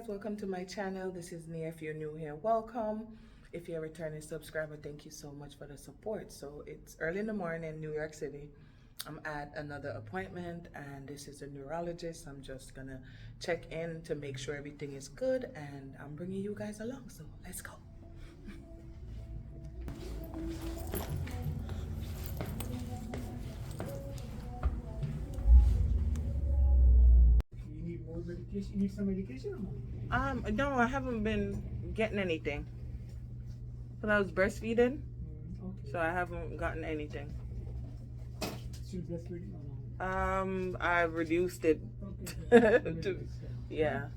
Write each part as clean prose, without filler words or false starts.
guys, welcome to my channel. This is Nia. If you're new here, welcome. If you're a returning subscriber, thank you so much for the support. So it's early in the morning, New York City. I'm at another appointment and this is a neurologist. I'm just gonna check in to make sure everything is good and I'm bringing you guys along, so let's go. Medication? You need some medication or no? No, I haven't been getting anything. But I was breastfeeding, Okay. so I haven't gotten anything. Still breastfeeding or no? I reduced it. Okay. Yeah.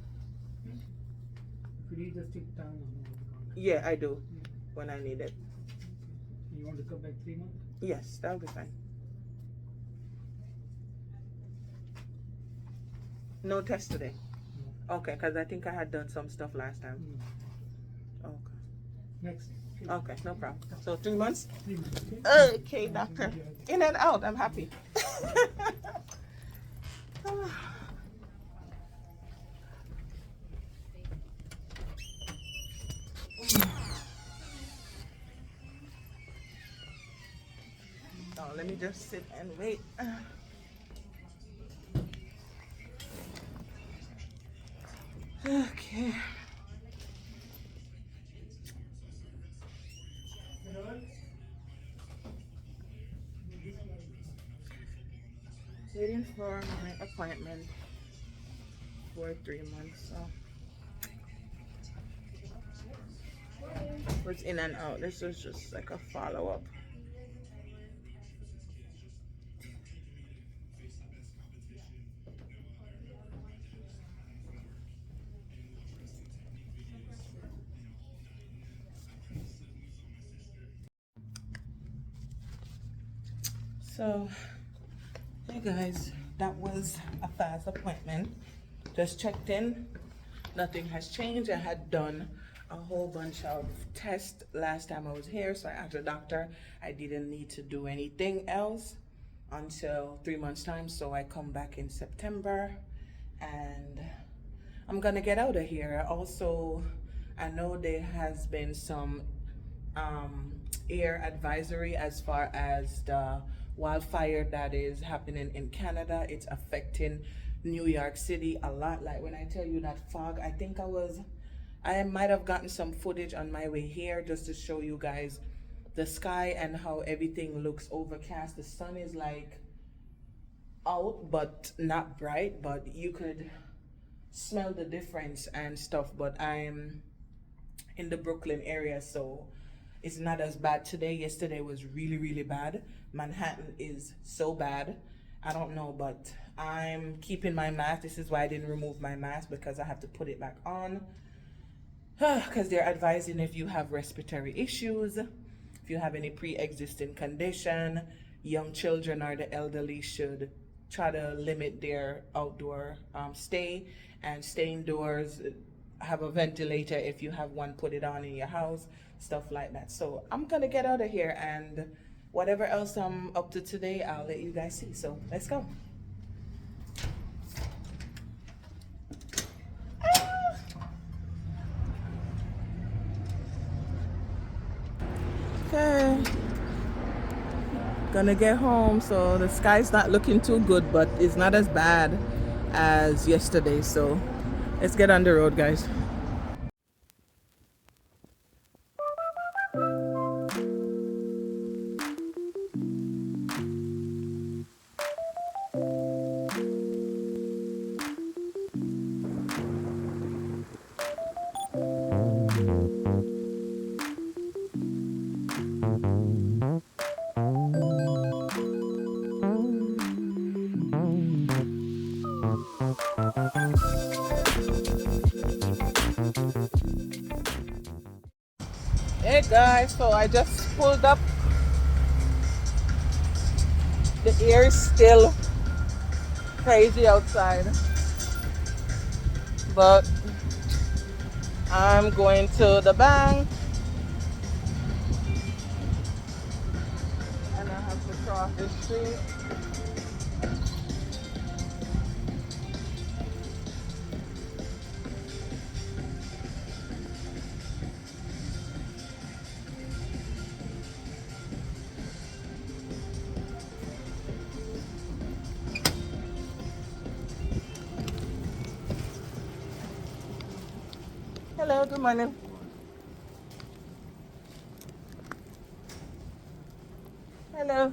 If you need, just take time. Yeah, I do when I need it. You want to come back 3 months? Yes, that'll be fine. No test today. No. Okay, because I think I had done some stuff last time. No. Okay. Next. Okay, no problem. So 3 months? 3 months, okay? Okay, doctor. In and out, I'm happy. Oh, let me just sit and wait. Okay. Waiting for my appointment for 3 months. So it's in and out. This is just like a follow-up. So, hey guys, that was a fast appointment. Just checked in. Nothing has changed. I had done a whole bunch of tests last time I was here, so I asked the doctor I didn't need to do anything else until 3 months time. So I come back in September and I'm gonna get out of here. Also, I know there has been some air advisory as far as the wildfire that is happening in Canada. It's affecting New York City a lot. Like when I tell you that fog, I might have gotten some footage on my way here just to show you guys the sky and how everything looks overcast. The sun is like out but not bright, but you could smell the difference and stuff. But I'm in the Brooklyn area, so it's not as bad today. Yesterday was really bad. Manhattan is so bad. I don't know, but I'm keeping my mask. This is why I didn't remove my mask, because I have to put it back on. Because they're advising if you have respiratory issues, if you have any pre-existing condition, young children or the elderly should try to limit their outdoor stay and stay indoors. Have a ventilator if you have one, put it on in your house, stuff like that. So I'm gonna get out of here, and whatever else I'm up to today, I'll let you guys see. So let's go. Okay, gonna get home. So the sky's not looking too good, but it's not as bad as yesterday. So let's get on the road, guys. Hey guys, so I just pulled up. The air is still crazy outside, but I'm going to the bank and I have to cross the street. Hello, good morning. Hello.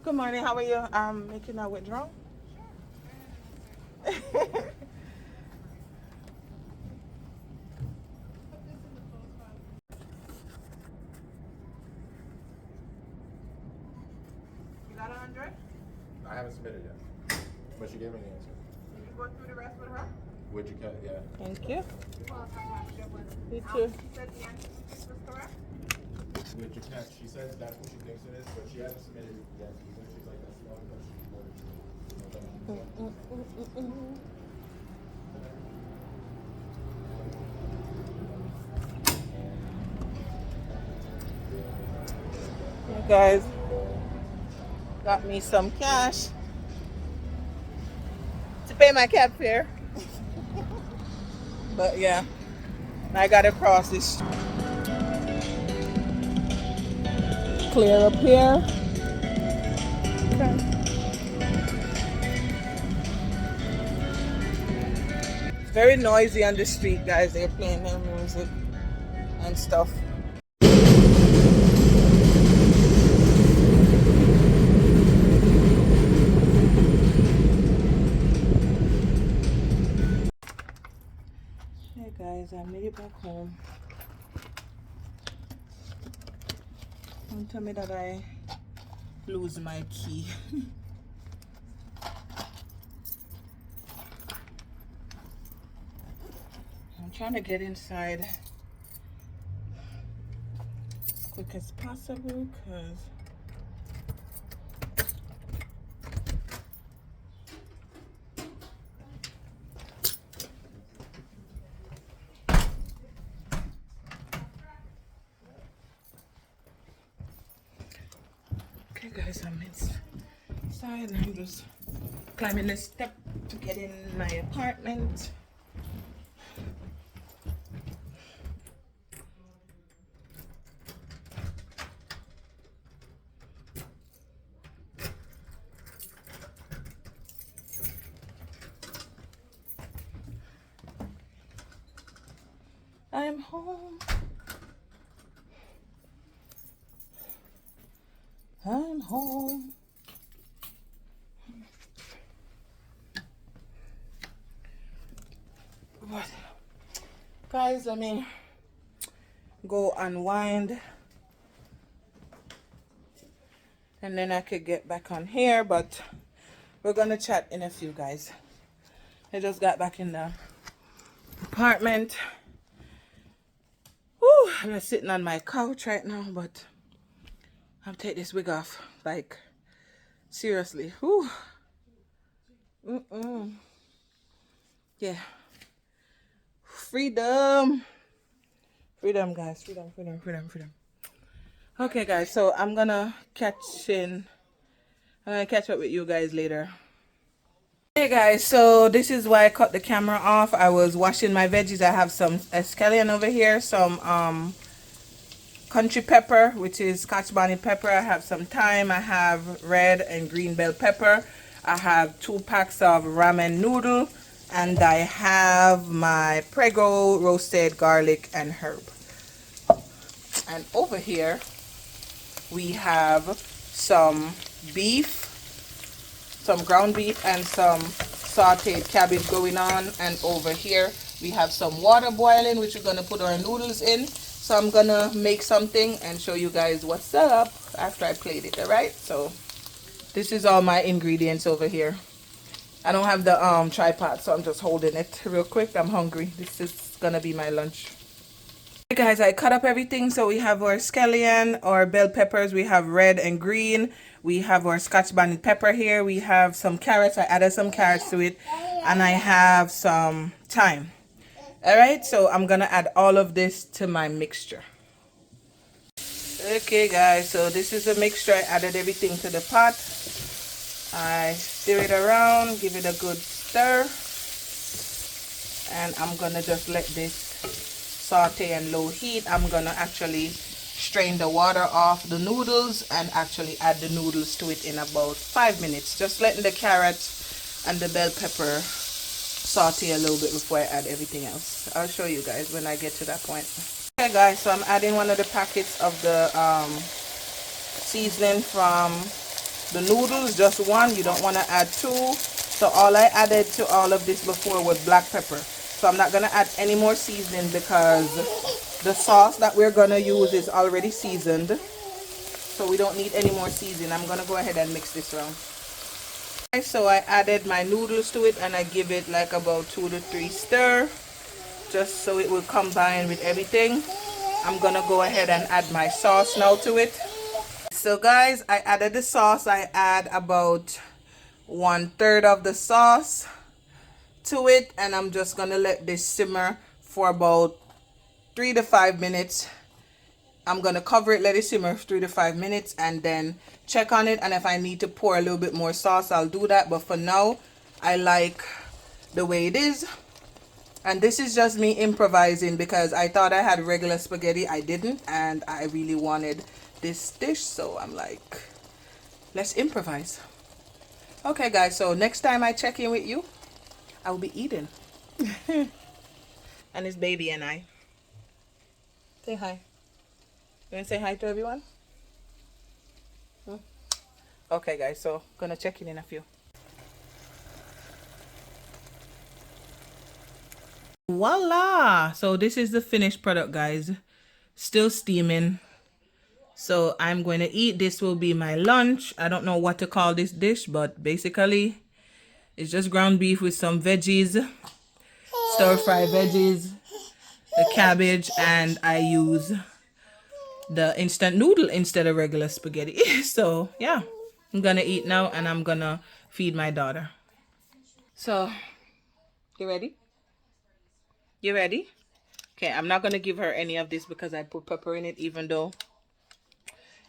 Good morning, how are you? Making a withdrawal? You got 100? I haven't submitted yet, but she gave me an answer. Did you go through the rest with her? Would you cut? Yeah. Thank you. You too. She said the answer was correct. Would you cut? She says that's what she thinks it is, but she hasn't submitted it yet. She's like, that's the only question she wanted to. You guys got me some cash to pay my cab fare. But yeah, I gotta cross this. Clear up here. Okay. It's very noisy on the street, guys. They're playing their music and stuff. Hey guys, I made it back home. Don't tell me that I lose my key. I'm trying to get inside as quick as possible because okay guys, I'm inside and I'm just climbing the step to get in my apartment. I'm home. I'm home. But guys, let me go unwind and then I could get back on here, but we're gonna chat in a few, guys. I just got back in the apartment. Whew, I'm just sitting on my couch right now, but I'll take this wig off. Like, seriously. Whew. Yeah. Freedom. Freedom, guys. Freedom, freedom, freedom, freedom. Okay, guys. So I'm gonna catch up with you guys later. Hey guys, so this is why I cut the camera off. I was washing my veggies. I have some scallion over here, some country pepper, which is Scotch bonnet pepper. I have some thyme. I have red and green bell pepper. I have 2 packs of ramen noodle, and I have my Prego roasted garlic and herb. And over here we have some beef, some ground beef, and some sauteed cabbage going on. And over here we have some water boiling, which we're gonna put our noodles in. So I'm gonna make something and show you guys what's up after I played it. All right, so this is all my ingredients over here. I don't have the tripod, so I'm just holding it real quick. I'm hungry. This is gonna be my lunch. Hey guys, I cut up everything. So we have our scallion, our bell peppers, we have red and green, we have our Scotch bonnet pepper here, we have some carrots. I added some carrots to it, and I have some thyme. All right, so I'm gonna add all of this to my mixture. Okay guys, so this is a mixture. I added everything to the pot. I stir it around, give it a good stir, and I'm gonna just let this saute and low heat. I'm gonna actually strain the water off the noodles and actually add the noodles to it in about 5 minutes. Just letting the carrots and the bell pepper saute a little bit before I add everything else. I'll show you guys when I get to that point. Okay guys, so I'm adding one of the packets of the seasoning from the noodles, just one. You don't want to add two. So all I added to all of this before was black pepper. So I'm not going to add any more seasoning because the sauce that we're going to use is already seasoned. So we don't need any more seasoning. I'm going to go ahead and mix this around. Okay, so I added my noodles to it and I give it like about 2 to 3 stir, just so it will combine with everything. I'm going to go ahead and add my sauce now to it. So guys, I added the sauce. I add about 1/3 of the sauce to it, and I'm just gonna let this simmer for about 3 to 5 minutes. I'm gonna cover it, let it simmer 3 to 5 minutes, and then check on it, and if I need to pour a little bit more sauce, I'll do that. But for now, I like the way it is. And this is just me improvising because I thought I had regular spaghetti. I didn't, and I really wanted this dish, so I'm like, let's improvise. Okay guys, so next time I check in with you, I will be eating. And it's baby and I. Say hi. You want to say hi to everyone? Okay guys, so gonna check in a few. Voila! So this is the finished product guys. Still steaming. So I'm going to eat. This will be my lunch. I don't know what to call this dish, but basically it's just ground beef with some veggies, stir-fry veggies, the cabbage, and I use the instant noodle instead of regular spaghetti. So yeah, I'm gonna eat now and I'm gonna feed my daughter. So you ready? You ready? Okay, I'm not gonna give her any of this because I put pepper in it, even though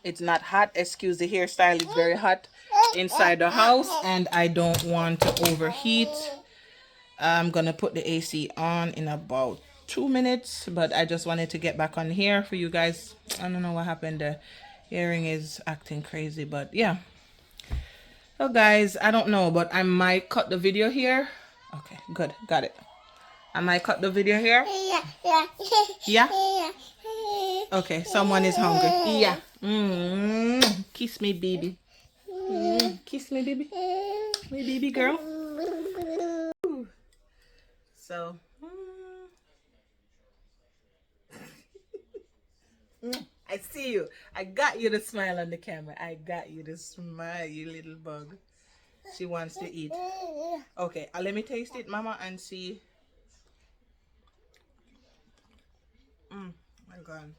it's not hot. Excuse the hairstyle, it's very hot inside the house and I don't want to overheat. I'm gonna put the AC on in about 2 minutes, but I just wanted to get back on here for you guys. I don't know what happened. The hearing is acting crazy, but yeah. So guys, I don't know, but I might cut the video here. Okay, good, got it. I might cut the video here. Yeah? Okay, someone is hungry. Yeah. Kiss me, baby. Kiss me, baby. My baby girl. So, I see you. I got you to smile on the camera. I got you to smile, you little bug. She wants to eat. Okay, let me taste it, mama, and see. My God.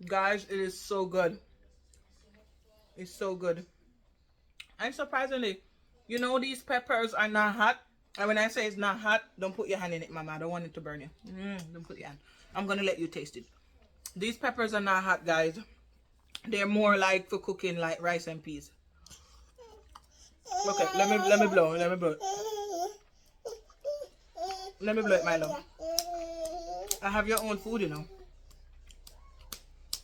Guys, it is so good. It's so good. And surprisingly, you know these peppers are not hot. And when I say it's not hot, don't put your hand in it, mama. I don't want it to burn you. Don't put your hand. I'm going to let you taste it. These peppers are not hot, guys. They're more like for cooking like rice and peas. Okay, let me blow. Let me blow it. Let me blow it, my love. I have your own food, you know.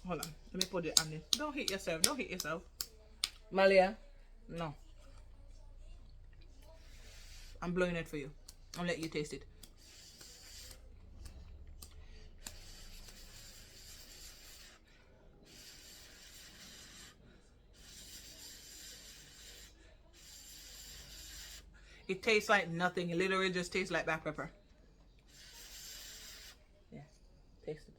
Hold on. Let me put it on this. Don't hit yourself. Don't hit yourself. Malia. No. I'm blowing it for you. I'll let you taste it. It tastes like nothing. It literally just tastes like black pepper. Yeah. Taste it.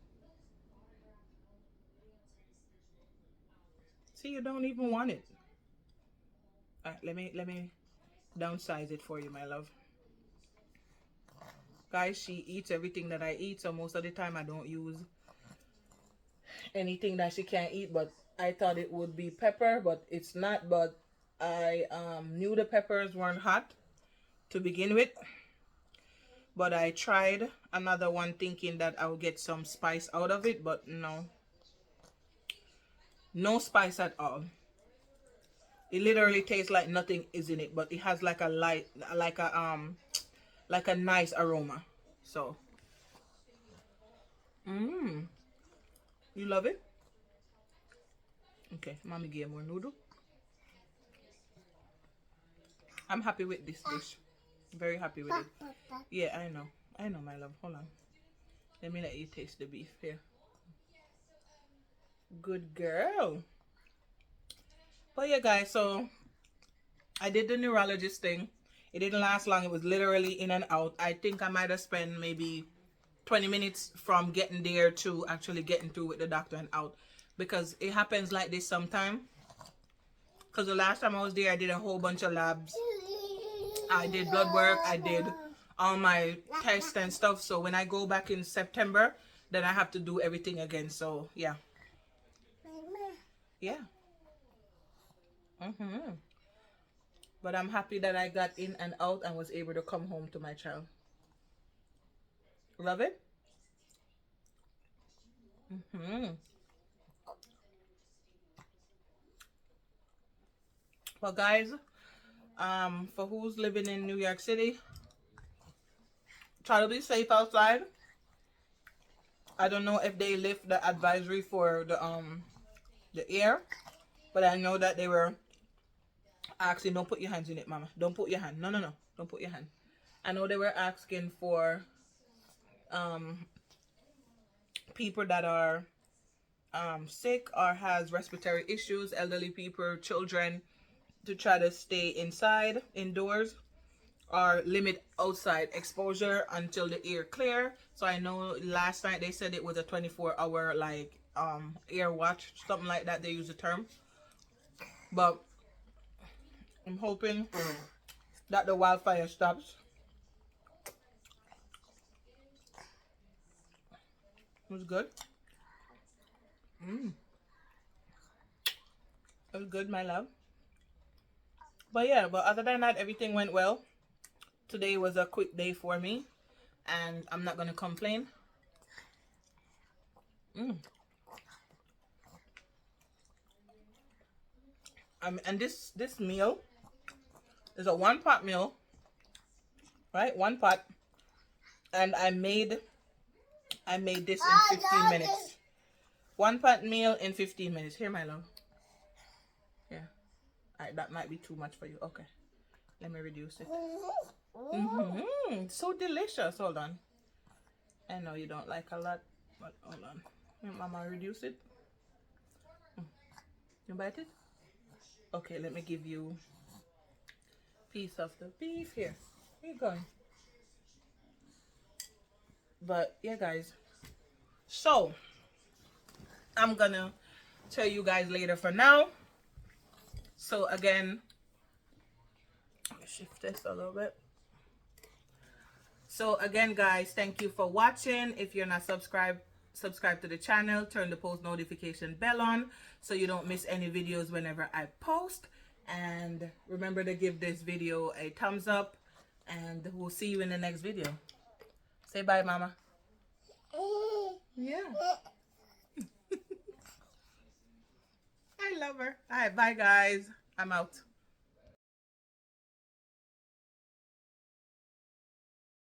See, you don't even want it. Alright, let me downsize it for you, my love. Guys, she eats everything that I eat, so most of the time I don't use anything that she can't eat, but I thought it would be pepper, but it's not. But I knew the peppers weren't hot to begin with, but I tried another one thinking that I would get some spice out of it, but no spice at all. It literally tastes like nothing is in it, but it has like a light, like a nice aroma. So you love it? Okay, mommy gave more noodle. I'm happy with this dish. Very happy with it. Yeah, I know. I know, my love. Hold on. Let me let you taste the beef here. Good girl. But yeah, guys, so I did the neurologist thing. It didn't last long. It was literally in and out. I think I might have spent maybe 20 minutes from getting there to actually getting through with the doctor and out. Because it happens like this sometime. Because the last time I was there, I did a whole bunch of labs. I did blood work. I did all my tests and stuff. So when I go back in September, then I have to do everything again. So yeah. Yeah. But I'm happy that I got in and out and was able to come home to my child. Love it? Well, guys, for who's living in New York City, try to be safe outside. I don't know if they lift the advisory for the air, but I know that they were asking, don't put your hands in it, mama. Don't put your hand. No, no, no. Don't put your hand. I know they were asking for people that are sick or has respiratory issues, elderly people, children, to try to stay indoors, or limit outside exposure until the air clear. So I know last night they said it was a 24-hour like air watch, something like that, they use the term. But I'm hoping that the wildfire stops. It was good. It was good, my love. But yeah, but other than that, everything went well. Today was a quick day for me, and I'm not gonna complain. And this meal is a 1-pot meal, right? 1 pot, and I made this in 15 minutes. 1-pot meal in 15 minutes. Here, my love. Yeah. Alright, that might be too much for you. Okay. Let me reduce it. So delicious. Hold on. I know you don't like a lot, but hold on. Let Mama reduce it. You bite it? Okay, let me give you a piece of the beef here. Here you go. But yeah, guys. So I'm gonna tell you guys later for now. So again, let me shift this a little bit. So again, guys, thank you for watching. If you're not subscribed, subscribe to the channel, turn the post notification bell on so you don't miss any videos whenever I post. And remember to give this video a thumbs up, and we'll see you in the next video. Say bye, Mama. Yeah. I love her. All right, bye, guys. I'm out.